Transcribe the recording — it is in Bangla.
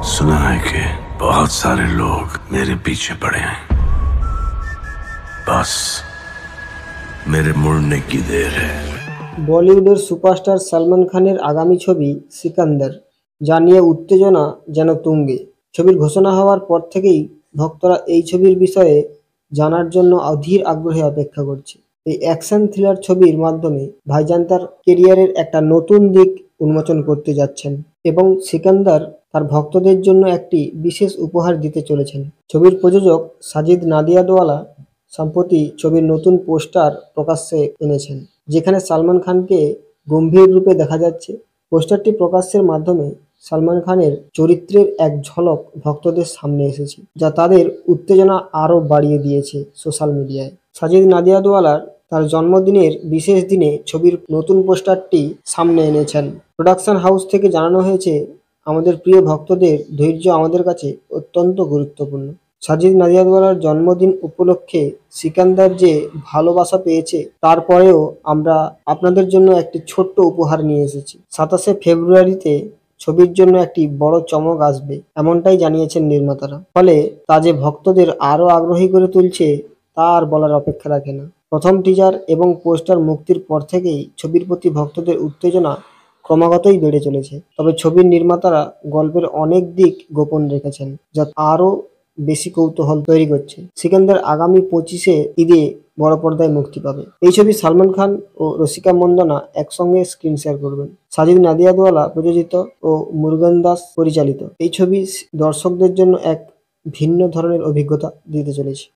सुना है कि बहुत सारे लोग मेरे पीछे पड़े हैं, बस मेरे मुड़ने की देर है। বলিউডের সুপারস্টার সালমান খানের আগামী ছবি সিকান্দার, যা নিয়ে উত্তেজনা যেন তুঙ্গে। ছবির ঘোষণা হওয়ার পর থেকেই ভক্তরা এই ছবির বিষয়ে জানার জন্য অধীর আগ্রহে অপেক্ষা করছে। এই অ্যাকশন থ্রিলার ছবির মাধ্যমে ভাইজান তার কেরিয়ারের একটা নতুন দিক উন্মোচন করতে যাচ্ছেন এবং সিকান্দার তার ভক্তদের জন্য একটি বিশেষ উপহার দিতে চলেছেন। ছবির প্রযোজক সাজিদ নাদিয়াদওয়ালা সম্প্রতি ছবির নতুন পোস্টার প্রকাশ্যে এনেছেন, যেখানে সালমান খানকে গম্ভীর রূপে দেখা যাচ্ছে। পোস্টারটি প্রকাশের মাধ্যমে সালমান খানের চরিত্রের এক ঝলক ভক্তদের সামনে এসেছে, যা তাদের উত্তেজনা আরও বাড়িয়ে দিয়েছে সোশ্যাল মিডিয়ায়। সাজিদ নাদিয়াদওয়ালার তার জন্মদিনের বিশেষ দিনে ছবির নতুন পোস্টারটি সামনে এনেছেন। প্রোডাকশন হাউস থেকে জানানো হয়েছে, আমাদের প্রিয় ভক্তদের ধৈর্য আমাদের কাছে অত্যন্ত গুরুত্বপূর্ণ। সাজিদ নাদিয়াদওয়ালার জন্মদিন উপলক্ষে সিকান্দার যে ভালোবাসা পেয়েছে, তারপরেও আমরা আপনাদের জন্য একটি ছোট্ট উপহার নিয়ে এসেছি। 27শে ফেব্রুয়ারিতে ছবির জন্য একটি বড় চমক আসবে, এমনটাই জানিয়েছেন নির্মাতারা। ফলে তা যে ভক্তদের আরও আগ্রহী করে তুলছে তা আর বলার অপেক্ষা রাখে না। প্রথম টিজার এবং পোস্টার মুক্তির পর থেকেই ছবির প্রতি ভক্তদের উত্তেজনা ক্রমাগতই বেড়ে চলেছে। তবে ছবির নির্মাতারা গল্পের অনেক দিক গোপন রেখেছেন, যা আরও বেশি কৌতূহল তৈরি করছে। সিকান্দার আগামী 25শে ঈদে বড় পর্দায় মুক্তি পাবে। এই ছবি সালমান খান ও রসিকা মন্দানা একসঙ্গে স্ক্রিন শেয়ার করবেন। সাজিদ নাদিয়াদওয়ালা প্রযোজিত ও মুরুগান দাস পরিচালিত এই ছবি দর্শকদের জন্য এক ভিন্ন ধরনের অভিজ্ঞতা দিতে চলেছে।